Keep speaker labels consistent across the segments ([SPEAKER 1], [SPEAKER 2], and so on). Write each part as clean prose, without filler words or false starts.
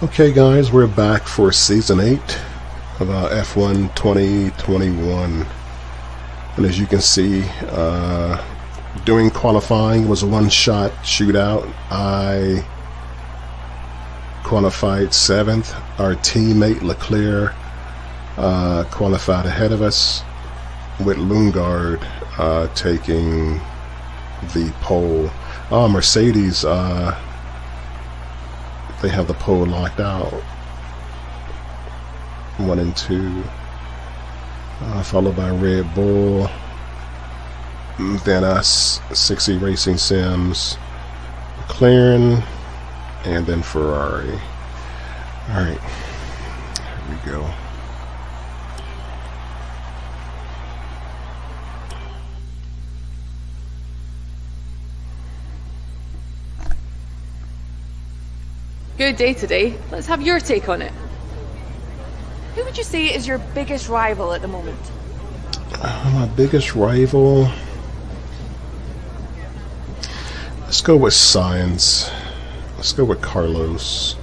[SPEAKER 1] Okay guys, we're back for Season 8 of F1 2021. And as you can see, during qualifying, it was a one-shot shootout. I qualified 7th. Our teammate Leclerc qualified ahead of us, with Lundgaard taking the pole. Mercedes, they have the pole locked out. 1 and 2, followed by Red Bull, then us, Sixxie Racing Sims, McLaren, and then Ferrari. Alright, here we go.
[SPEAKER 2] Good day today. Let's have your take on it. Who would you say is your biggest rival at the moment?
[SPEAKER 1] My biggest rival? Let's go with Science. Let's go with Carlos.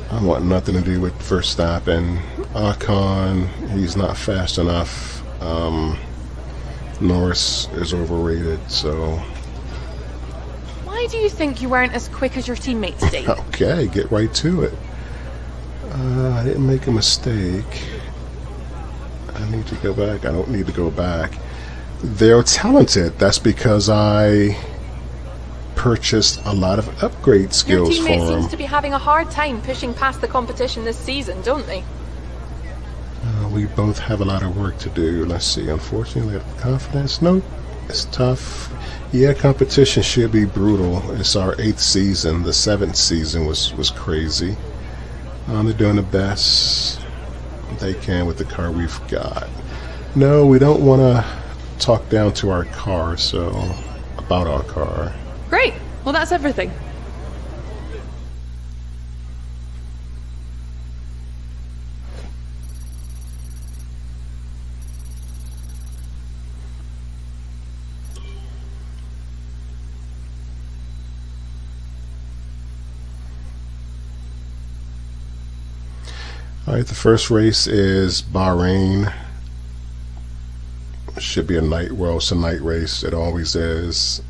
[SPEAKER 1] I want nothing to do with Verstappen. Ocon, he's not fast enough. Norris is overrated, so...
[SPEAKER 2] Why do you think you weren't as quick as your teammate today?
[SPEAKER 1] Okay, get right to it. I didn't make a mistake. I need to go back. I don't need to go back. They're talented. That's because I purchased a lot of upgrade skills for them.
[SPEAKER 2] Your teammate seems to be having a hard time pushing past the competition this season, don't they?
[SPEAKER 1] We both have a lot of work to do. Let's see. Unfortunately, confidence. Nope. It's tough. Yeah, competition should be brutal. It's our 8th season. The 7th season was crazy. They're doing the best they can with the car we've got. No, we don't want to talk down to our car, so about our car.
[SPEAKER 2] Great. Well, that's everything.
[SPEAKER 1] Alright, the first race is Bahrain. Should be a night, well, it's a night race. It always is.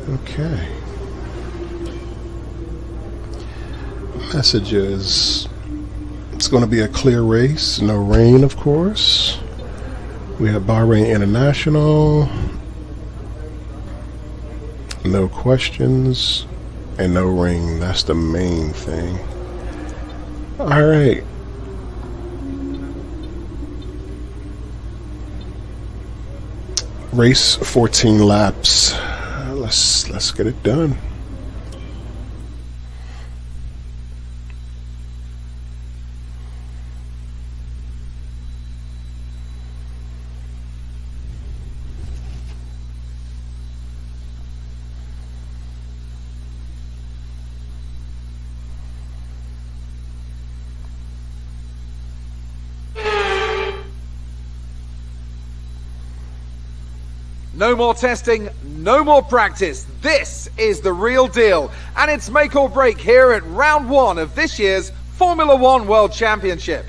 [SPEAKER 1] Okay. Messages. It's going to be a clear race. No rain, of course. We have Bahrain International. No questions and no rain. That's the main thing. Alright. Race 14 laps. Let's get it done.
[SPEAKER 3] No more testing, no more practice. This is the real deal. And it's make or break here at round 1 of this year's Formula 1 World Championship.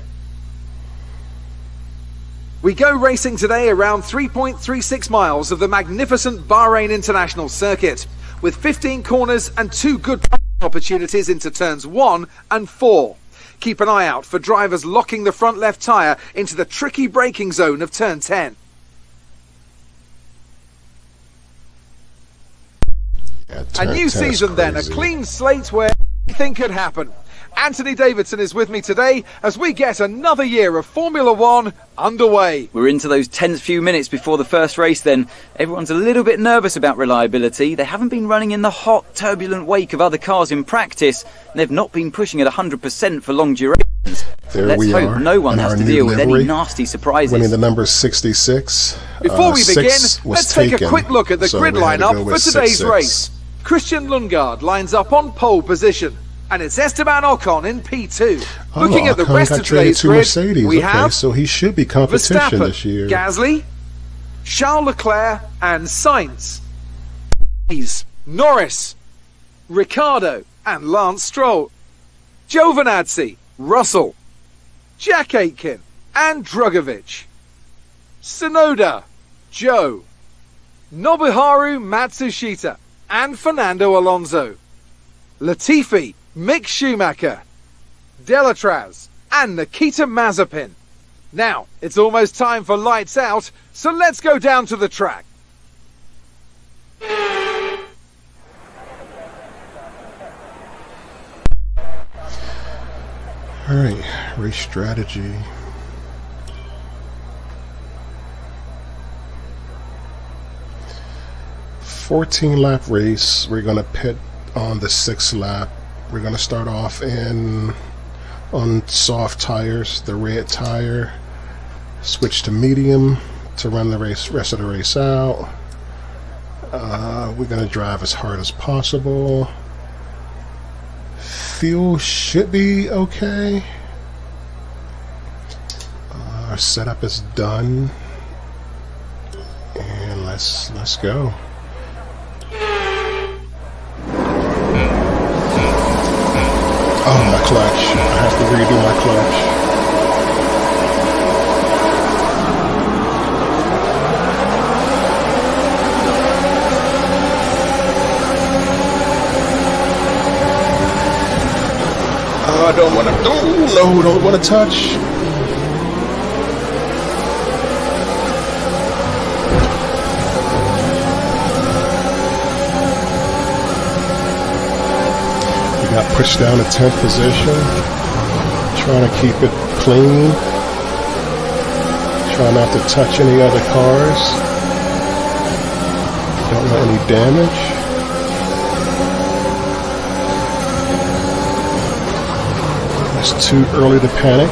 [SPEAKER 3] We go racing today around 3.36 miles of the magnificent Bahrain International Circuit, with 15 corners and 2 good opportunities into turns 1 and 4. Keep an eye out for drivers locking the front left tyre into the tricky braking zone of turn 10. A new season then, a clean slate where anything could happen. Anthony Davidson is with me today as we get another year of Formula 1 underway.
[SPEAKER 4] We're into those tense few minutes before the first race then. Everyone's a little bit nervous about reliability. They haven't been running in the hot, turbulent wake of other cars in practice. And they've not been pushing at 100% for long durations.
[SPEAKER 1] Let's
[SPEAKER 4] hope no one has to deal with any nasty surprises.
[SPEAKER 1] Winning the number 66.
[SPEAKER 3] Before we begin, let's take a quick look at the grid lineup for today's race. Christian Lundgaard lines up on pole position. And it's Esteban Ocon in P2.
[SPEAKER 1] Oh,
[SPEAKER 3] Looking at the
[SPEAKER 1] Ocon
[SPEAKER 3] rest
[SPEAKER 1] got
[SPEAKER 3] of
[SPEAKER 1] traded
[SPEAKER 3] today's
[SPEAKER 1] to
[SPEAKER 3] grid,
[SPEAKER 1] Mercedes.
[SPEAKER 3] we
[SPEAKER 1] Okay,
[SPEAKER 3] have
[SPEAKER 1] so he should be competition
[SPEAKER 3] Verstappen,
[SPEAKER 1] this year.
[SPEAKER 3] Gasly, Charles Leclerc and Sainz. Norris, Ricciardo and Lance Stroll. Giovinazzi, Russell, Jack Aitken and Drugovich. Tsunoda, Joe, Nobuharu Matsushita and Fernando Alonso. Latifi, Mick Schumacher, Delatraz and Nikita Mazepin. Now, it's almost time for lights out, so let's go down to the track.
[SPEAKER 1] Alright, race strategy. "14-lap race. We're going to pit on the 6th lap. We're going to start off on soft tires, the red tire. Switch to medium to run the rest of the race out. We're going to drive as hard as possible. Fuel should be okay. Our setup is done, and let's go. Oh, my clutch! I have to redo my clutch. I don't want to. Oh no! Don't want to touch. We got pushed down to 10th position. Trying to keep it clean. Try not to touch any other cars. Don't want any damage. It's too early to panic.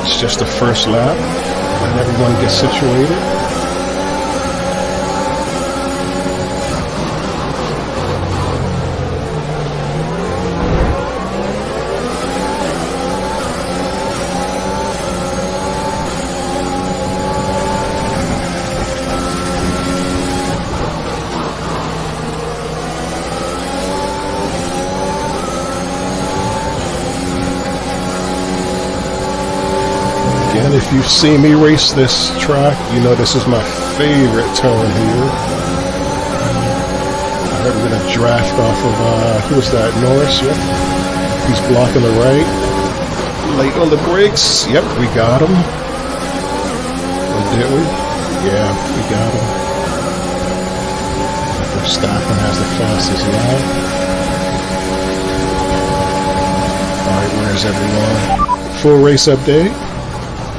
[SPEAKER 1] It's just the first lap. Let everyone get situated. If you've seen me race this track, you know this is my favorite turn here. I heard we're going to draft off of, who was that, Norris? Yep. He's blocking the right. Late on the brakes. Yep, we got him. Or did we? Yeah, we got him. Verstappen has the fastest lap. Alright, where's everyone? Full race update.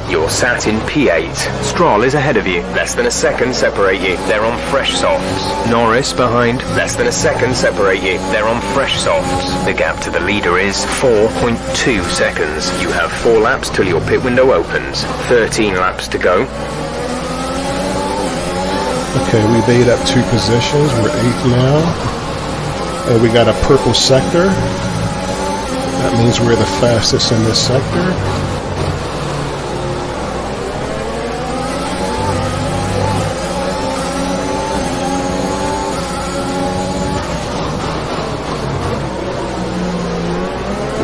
[SPEAKER 5] You're sat in P8. Stroll is ahead of you. Less than a second separate you. They're on fresh softs. Norris behind. Less than a second separate you. They're on fresh softs. The gap to the leader is 4.2 seconds. You have 4 laps till your pit window opens. 13 laps to go.
[SPEAKER 1] Okay, we made up 2 positions. We're 8th now. And we got a purple sector. That means we're the fastest in this sector.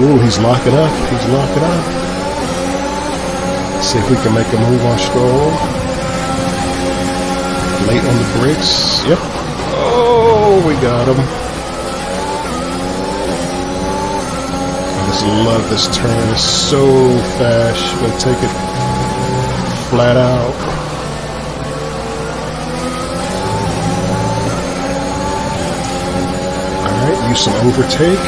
[SPEAKER 1] Ooh, he's locking up. He's locking up. Let's see if we can make a move on Stroll. Late on the brakes. Yep. Oh, we got him. I just love this turn. It's so fast. We'll take it flat out. Alright, use some overtake.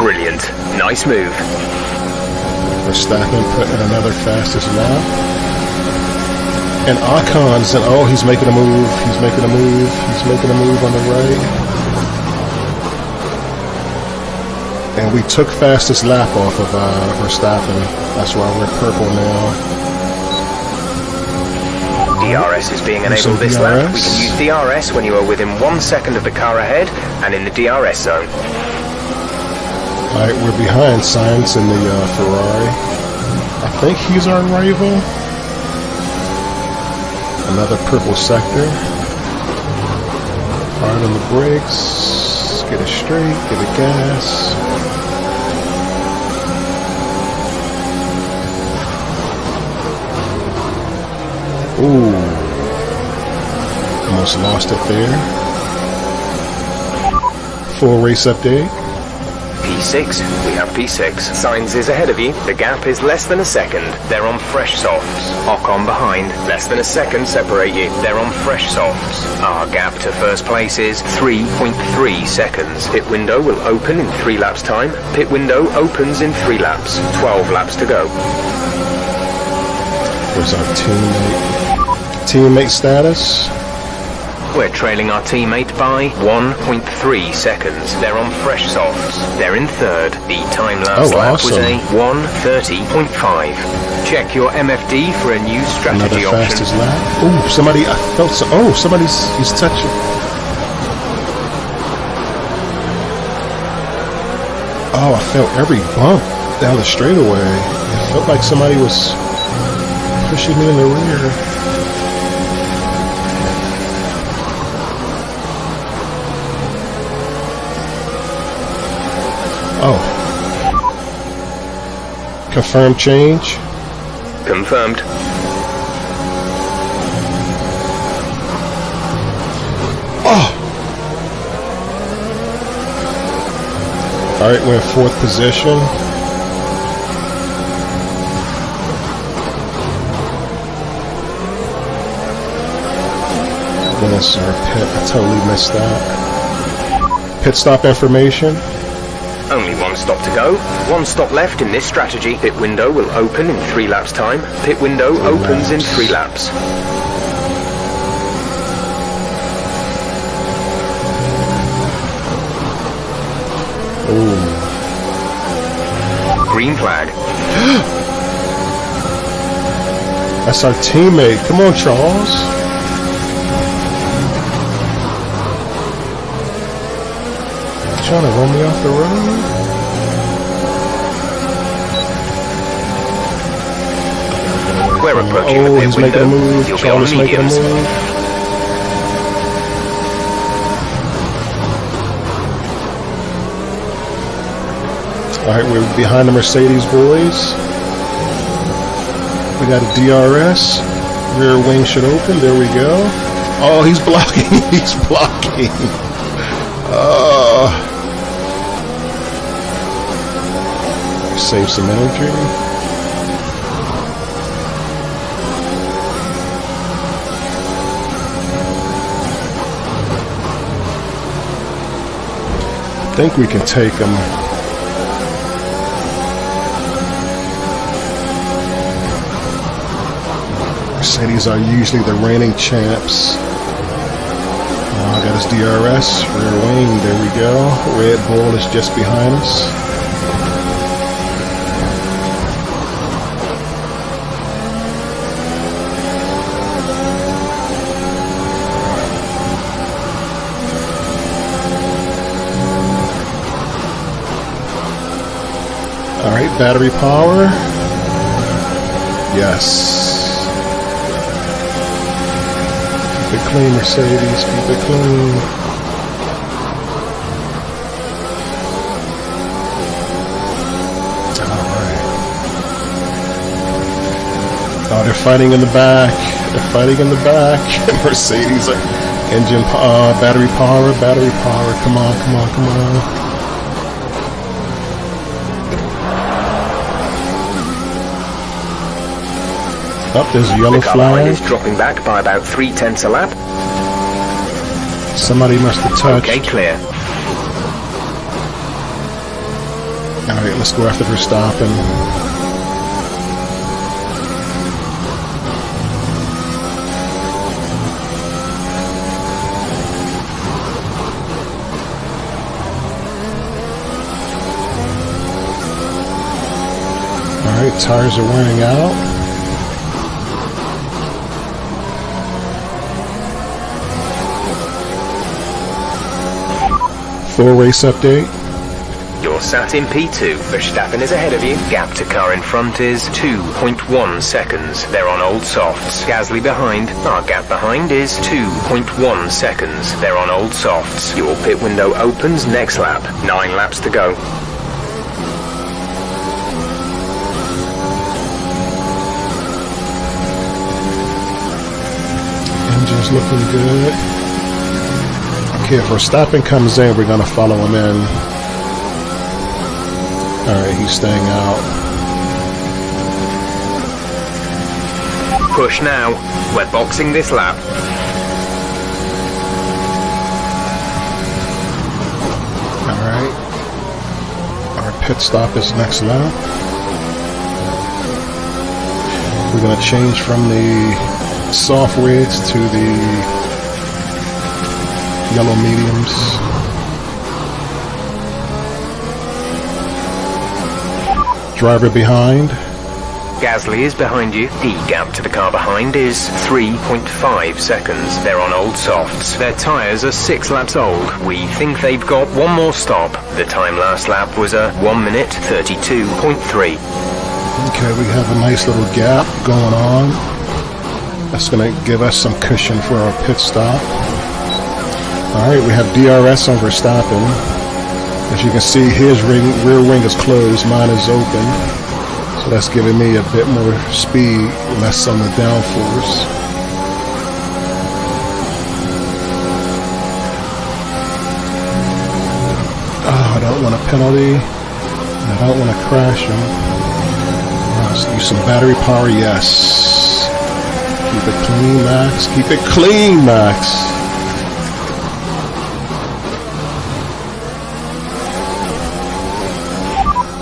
[SPEAKER 5] Brilliant. Nice move.
[SPEAKER 1] Verstappen putting another fastest lap. And Ocon's, and oh, he's making a move. He's making a move. He's making a move on the right. And we took fastest lap off of Verstappen. That's why we're purple now.
[SPEAKER 5] DRS is being
[SPEAKER 1] Use some
[SPEAKER 5] enabled this lap. We
[SPEAKER 1] DRS.
[SPEAKER 5] can use DRS when you are within 1 second of the car ahead and in the DRS zone.
[SPEAKER 1] Alright, we're behind Sainz in the Ferrari. I think he's our rival. Another purple sector. Hard on the brakes. Get it straight, get it gas. Ooh. Almost lost it there. Full race update.
[SPEAKER 5] P6, we have P6. Sainz is ahead of you. The gap is less than a second. They're on fresh softs. Ocon behind. Less than a second separate you. They're on fresh softs. Our gap to first place is 3.3 seconds. Pit window will open in 3 laps time. Pit window opens in 3 laps. 12 laps to go.
[SPEAKER 1] Where's our teammate status?
[SPEAKER 5] We're trailing our teammate by 1.3 seconds. They're on fresh softs. They're in third. The time last lap was a 1:30.5. Check your MFD for a new strategy
[SPEAKER 1] Another
[SPEAKER 5] option.
[SPEAKER 1] fastest lap. Ooh, somebody, I felt so, oh, he's touching. Oh, I felt every bump down the straightaway. It felt like somebody was pushing me in the rear. Oh. Confirm change.
[SPEAKER 5] Confirmed.
[SPEAKER 1] Oh! Alright, we're in 4th position. That's our pit. I totally missed that. Pit stop information.
[SPEAKER 5] Only 1 stop to go. 1 stop left in this strategy. Pit window will open in 3 laps time. Pit window opens in 3 laps.
[SPEAKER 1] Ooh.
[SPEAKER 5] Green flag.
[SPEAKER 1] That's our teammate. Come on, Charles. Trying to run me off the road?
[SPEAKER 5] We're approaching
[SPEAKER 1] Oh,
[SPEAKER 5] the pit
[SPEAKER 1] he's
[SPEAKER 5] window.
[SPEAKER 1] making a move.
[SPEAKER 5] You'll
[SPEAKER 1] Charles
[SPEAKER 5] be on
[SPEAKER 1] making a
[SPEAKER 5] mediums.
[SPEAKER 1] move. Alright, we're behind the Mercedes boys. We got a DRS. Rear wing should open. There we go. Oh, he's blocking. He's blocking. Save some energy. I think we can take them. Mercedes are usually the reigning champs. I got his DRS, rear wing, there we go. Red Bull is just behind us. Alright, battery power. Yes. Keep it clean, Mercedes. Keep it clean. Alright. Oh, they're fighting in the back. They're fighting in the back. Mercedes are engine battery power, battery power. Come on, come on, come on. Up, there's a yellow
[SPEAKER 5] The car behind
[SPEAKER 1] flag.
[SPEAKER 5] is dropping back by about 3/10 a lap.
[SPEAKER 1] Somebody must have touched.
[SPEAKER 5] Okay, clear.
[SPEAKER 1] Alright, let's go after Verstappen. Alright, tires are wearing out. Full race update.
[SPEAKER 5] You're sat in P2. Verstappen is ahead of you. Gap to car in front is 2.1 seconds. They're on old softs. Gasly behind. Our gap behind is 2.1 seconds. They're on old softs. Your pit window opens next lap. 9 laps to go.
[SPEAKER 1] Engine's looking good. Okay, if Verstappen comes in, we're going to follow him in. Alright, he's staying out.
[SPEAKER 5] Push now. We're boxing this lap.
[SPEAKER 1] Alright. Our pit stop is next lap. We're going to change from the soft reds to the yellow mediums. Driver behind.
[SPEAKER 5] Gasly is behind you. The gap to the car behind is 3.5 seconds. They're on old softs. Their tyres are 6 laps old. We think they've got one more stop. The time last lap was a 1 minute 32.3.
[SPEAKER 1] Okay, we have a nice little gap going on. That's going to give us some cushion for our pit stop. Alright, we have DRS on Verstappen. As you can see, his rear wing is closed, mine is open. So that's giving me a bit more speed, less on the downforce. Oh, I don't want a penalty. I don't want to crash him. Let's use some battery power, yes. Keep it clean, Max. Keep it clean, Max.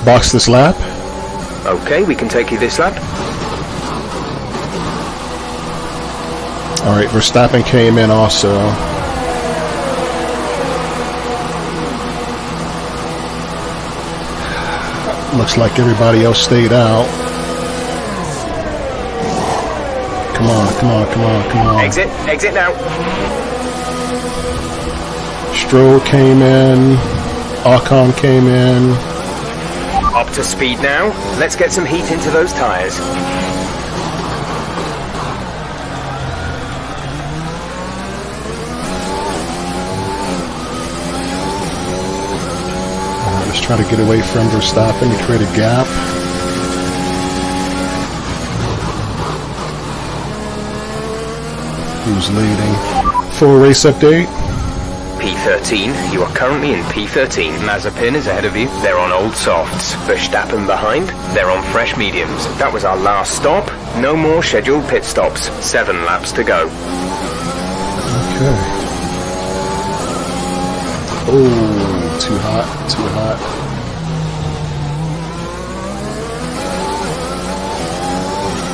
[SPEAKER 1] Box this lap.
[SPEAKER 5] Okay, we can take you this lap.
[SPEAKER 1] Alright, Verstappen came in also. Looks like everybody else stayed out. Come on, come on, come on, come on.
[SPEAKER 5] Exit now.
[SPEAKER 1] Stroll came in. Ocon came in.
[SPEAKER 5] Up to speed now. Let's get some heat into those tyres.
[SPEAKER 1] Let's try to get away from Verstappen to create a gap. Who's leading? Full race update.
[SPEAKER 5] P13, you are currently in P13. Mazepin is ahead of you. They're on old softs. Verstappen behind. They're on fresh mediums. That was our last stop. No more scheduled pit stops. 7 laps to go.
[SPEAKER 1] Okay. Oh, too hot, too hot.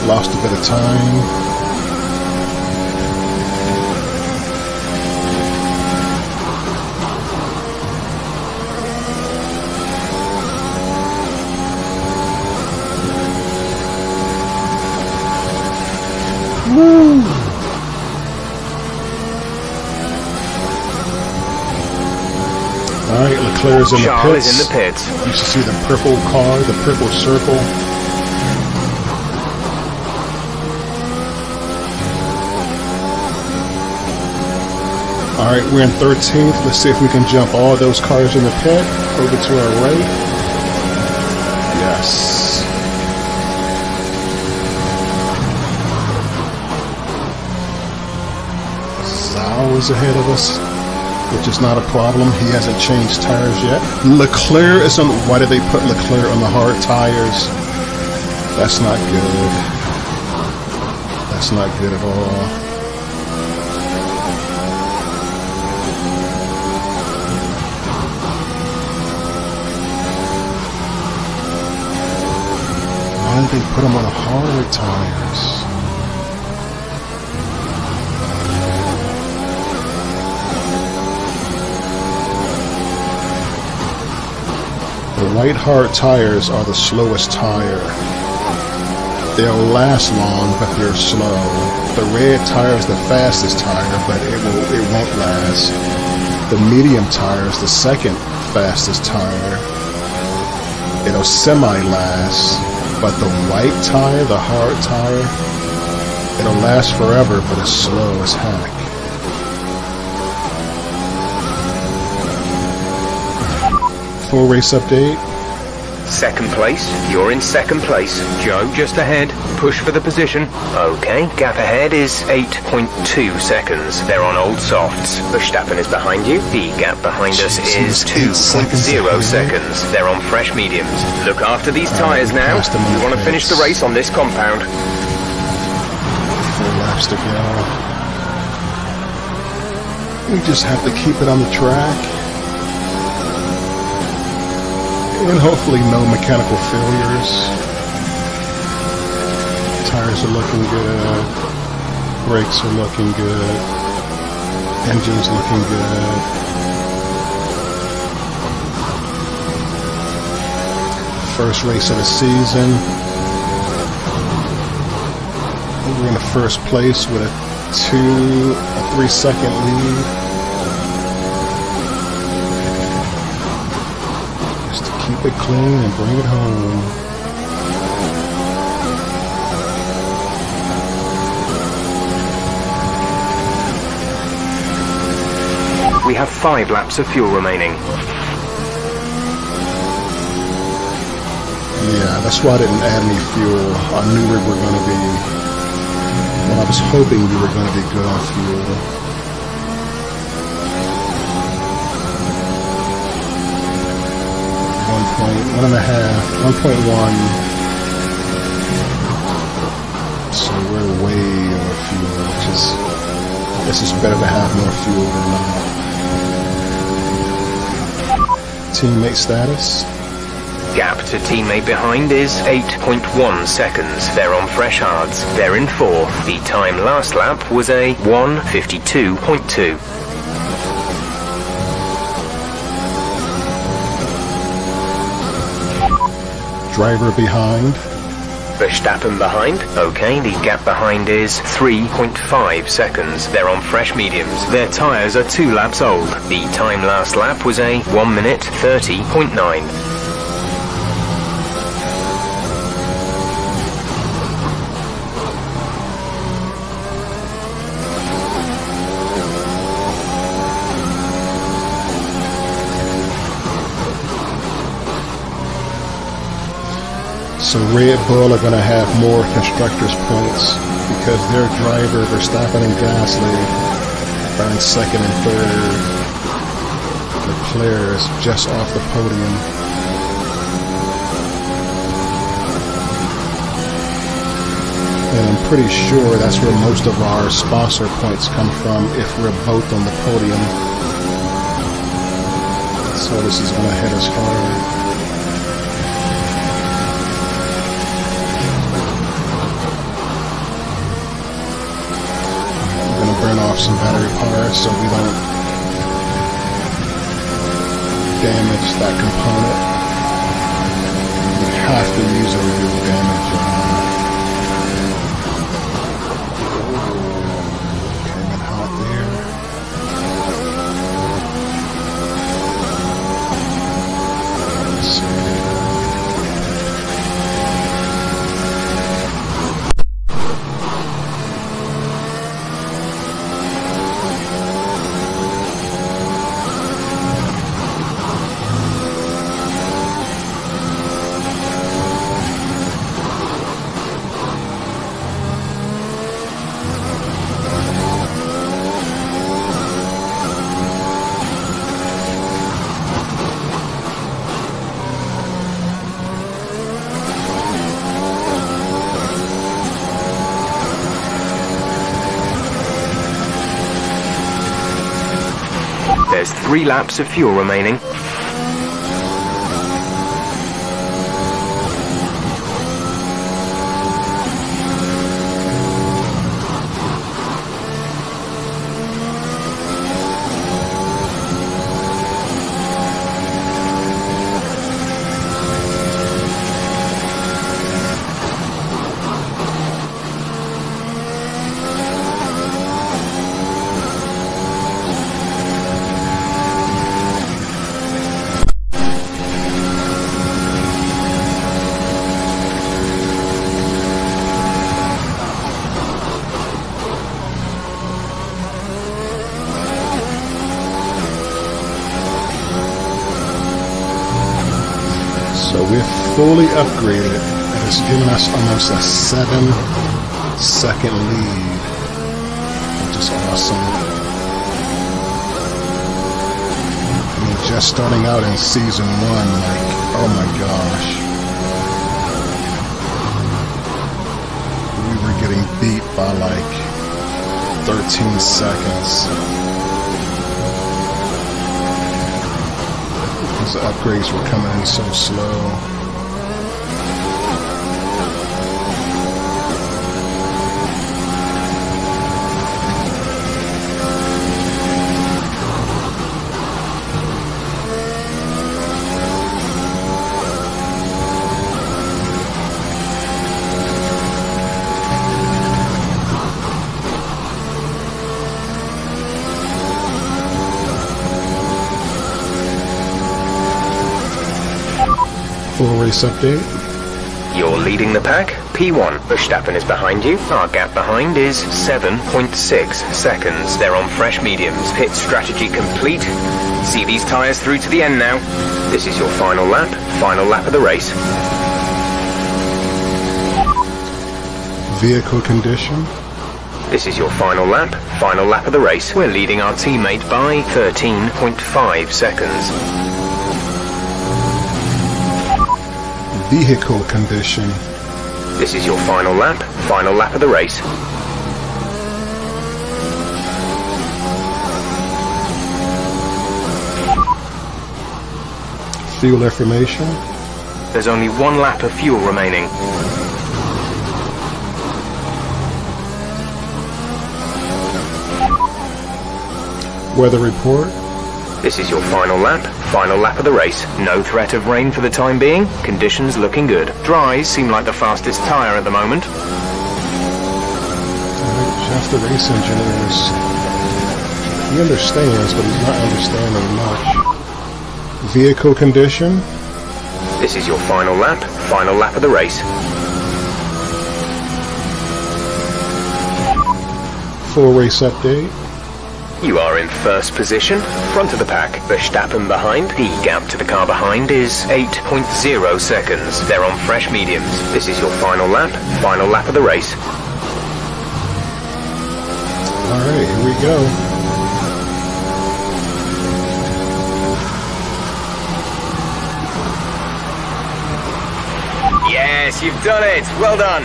[SPEAKER 1] Lost a bit of time. Woo! Alright, Leclerc's in the
[SPEAKER 5] Charles
[SPEAKER 1] pits.
[SPEAKER 5] is in the pits.
[SPEAKER 1] You should see the purple car, the purple circle. Alright, we're in 13th. Let's see if we can jump all those cars in the pit over to our right. Yes. Is ahead of us, which is not a problem. He hasn't changed tires yet. Leclerc is on. Why did they put Leclerc on the hard tires? That's not good. That's not good at all. Why did they put him on the hard tires? The white hard tires are the slowest tire. They'll last long, but they're slow. The red tire is the fastest tire, but it won't last. The medium tire is the second fastest tire. It'll semi-last, but the white tire, the hard tire, it'll last forever, but it's slow as heck. Full race update.
[SPEAKER 5] Second place, you're in second place. Joe just ahead, push for the position. Okay, gap ahead is 8.2 seconds. They're on old softs. Verstappen is behind you. The gap behind us is 2.0 seconds. They're on fresh mediums. Look after these tyres now. We want to finish the race on this compound.
[SPEAKER 1] 4 laps to go. We just have to keep it on the track. And hopefully no mechanical failures. Tires are looking good. Brakes are looking good. Engine's looking good. First race of the season. We're in the first place with a 3 second lead. Keep it clean and bring it home.
[SPEAKER 5] We have 5 laps of fuel remaining.
[SPEAKER 1] Yeah, that's why I didn't add any fuel. I knew we were going to be, well, I was hoping we were going to be good on fuel. 1.1. So we're way over fuel, which is, I guess it's better to have more fuel than not. Teammate status.
[SPEAKER 5] Gap to teammate behind is 8.1 seconds. They're on fresh hards. They're in 4th. The time last lap was a 1:52.2.
[SPEAKER 1] Driver behind.
[SPEAKER 5] Verstappen behind. Okay, the gap behind is 3.5 seconds. They're on fresh mediums. Their tyres are 2 laps old. The time last lap was a 1:30.9.
[SPEAKER 1] So Red Bull are going to have more constructors points because their driver Verstappen and Gasly are in 2nd and 3rd. Leclerc is just off the podium. And I'm pretty sure that's where most of our sponsor points come from if we're both on the podium. So this is going to hit us hard. Burn off some battery power so we don't damage that component. We have to use a real damage on it. Came in hot there. Let's see.
[SPEAKER 5] There's 3 laps of fuel remaining.
[SPEAKER 1] fully upgraded. It has given us almost a 7-second lead, which is awesome. I mean, just starting out in season 1, like, oh my gosh. We were getting beat by like 13 seconds. Because the upgrades were coming in so slow. Full race update.
[SPEAKER 5] You're leading the pack. P1. Verstappen is behind you. Our gap behind is 7.6 seconds. They're on fresh mediums. Pit strategy complete. See these tyres through to the end now. This is your final lap. Final lap of the race.
[SPEAKER 1] Vehicle condition.
[SPEAKER 5] This is your final lap. Final lap of the race. We're leading our teammate by 13.5 seconds.
[SPEAKER 1] Vehicle condition.
[SPEAKER 5] This is your final lap of the race.
[SPEAKER 1] Fuel information.
[SPEAKER 5] There's only 1 lap of fuel remaining.
[SPEAKER 1] Weather report.
[SPEAKER 5] This is your final lap of the race. No threat of rain for the time being. Conditions looking good. Dries seem like the fastest tyre at the moment.
[SPEAKER 1] Jeff, the race engineer, he understands, but he's not understanding much. Vehicle condition.
[SPEAKER 5] This is your final lap of the race.
[SPEAKER 1] Full race update.
[SPEAKER 5] You are in first position, front of the pack. Verstappen behind. The gap to the car behind is 8.0 seconds. They're on fresh mediums. This is your final lap of the race.
[SPEAKER 1] Alright, here we go.
[SPEAKER 5] Yes, you've done it. Well done.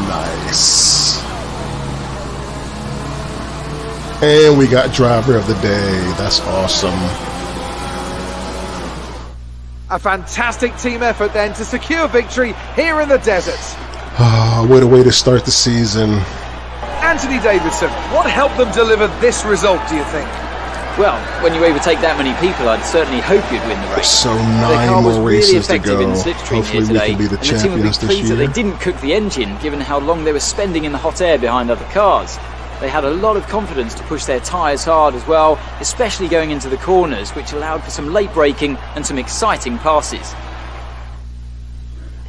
[SPEAKER 1] Nice. And we got driver of the day. That's awesome.
[SPEAKER 3] A fantastic team effort then to secure victory here in the desert.
[SPEAKER 1] What a way to start the season.
[SPEAKER 3] Anthony Davidson, what helped them deliver this result, do you think?
[SPEAKER 4] Well, when you overtake that many people, I'd certainly hope you'd win the race.
[SPEAKER 1] So
[SPEAKER 4] Their
[SPEAKER 1] 9
[SPEAKER 4] car was
[SPEAKER 1] more
[SPEAKER 4] really
[SPEAKER 1] races to
[SPEAKER 4] effective
[SPEAKER 1] go.
[SPEAKER 4] in the slipstream
[SPEAKER 1] Hopefully
[SPEAKER 4] here
[SPEAKER 1] we
[SPEAKER 4] today,
[SPEAKER 1] can be the
[SPEAKER 4] and the team will be
[SPEAKER 1] champions this
[SPEAKER 4] pleased that
[SPEAKER 1] year.
[SPEAKER 4] they didn't cook the engine, given how long they were spending in the hot air behind other cars. They had a lot of confidence to push their tyres hard as well, especially going into the corners, which allowed for some late braking and some exciting passes.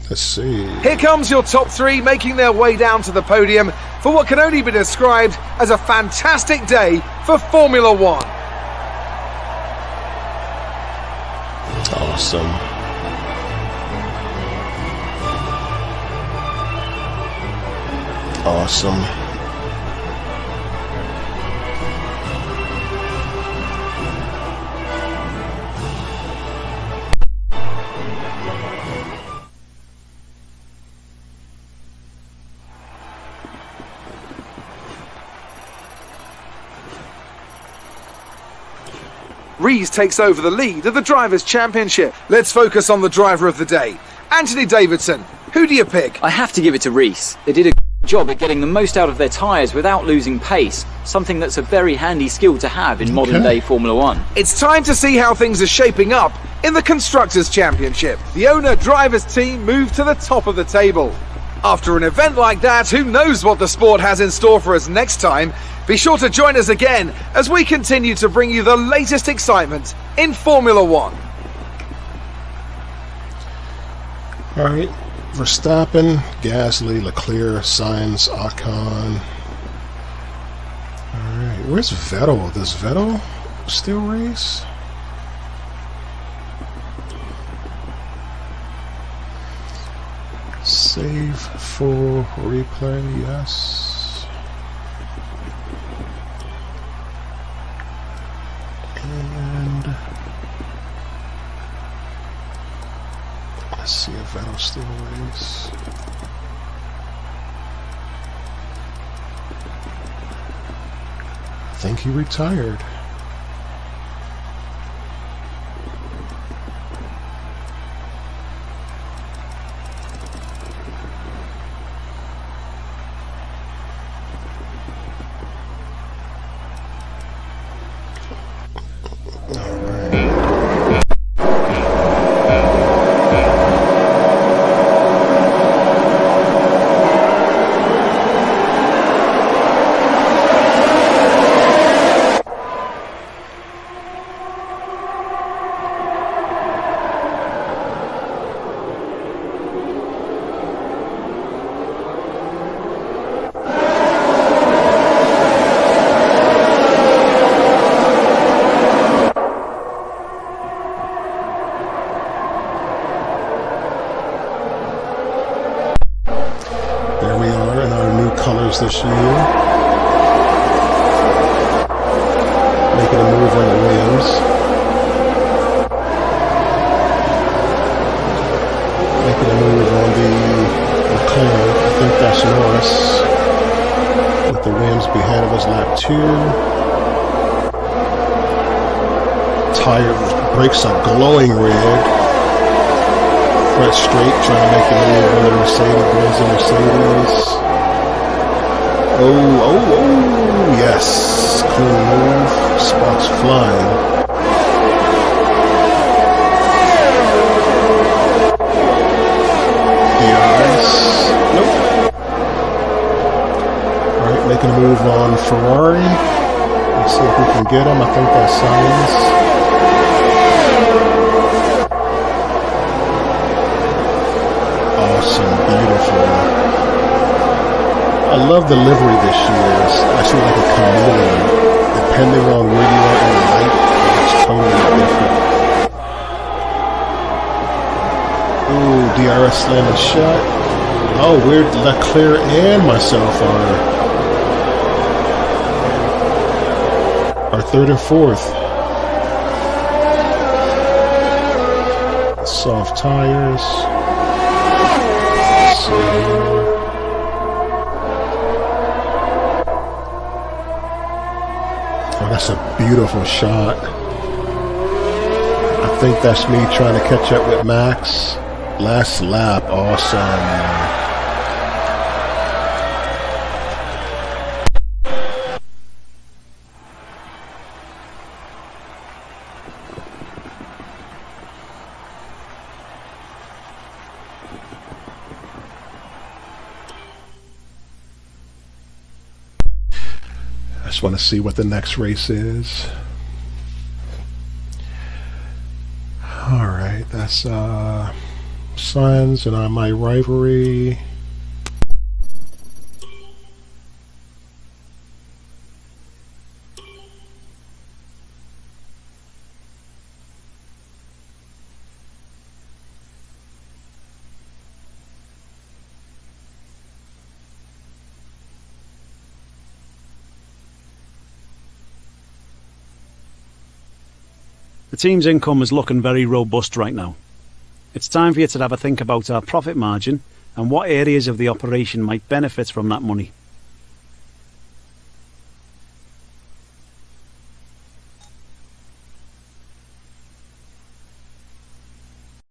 [SPEAKER 1] Let's see.
[SPEAKER 3] Here comes your top 3 making their way down to the podium for what can only be described as a fantastic day for Formula 1.
[SPEAKER 1] Awesome. Awesome.
[SPEAKER 3] Rees takes over the lead of the Drivers' Championship. Let's focus on the driver of the day. Anthony Davidson, who do you pick?
[SPEAKER 4] I have to give it to Rees. They did a good job at getting the most out of their tyres without losing pace, something that's a very handy skill to have in modern-day Formula 1.
[SPEAKER 3] It's time to see how things are shaping up in the Constructors' Championship. The owner-drivers team moved to the top of the table. After an event like that, who knows what the sport has in store for us next time? Be sure to join us again as we continue to bring you the latest excitement in Formula 1.
[SPEAKER 1] All right. Verstappen, Gasly, Leclerc, Sainz, Ocon. All right. Where's Vettel? Does Vettel still race? Save full replay, yes. And let's see if Vettel still race. I think he retired. This year, making a move on the Williams, making a move on the McLaren. I think that's Norris, with the Williams behind of us, lap 2. Tire brakes are glowing red. Front straight, trying to make a move on the Mercedes. Oh, yes. Clean move. Spots flying. DRS. Nope. Alright, making a move on Ferrari. Let's see if we can get him. I think that's Sainz. Awesome. Beautiful. I love the livery this year. It's actually like a chameleon. Depending on where you are in the light, it's totally different. Ooh, DRS slamming shut. Oh, weird. Leclerc and myself are third and fourth. Soft tires. Let's see here. Oh, that's a beautiful shot. I think that's me trying to catch up with Max. Last lap, awesome. Just want to see what the next race is. All right, that's Sons and my rivalry.
[SPEAKER 6] The team's income is looking very robust right now. It's time for you to have a think about our profit margin and what areas of the operation might benefit from that money.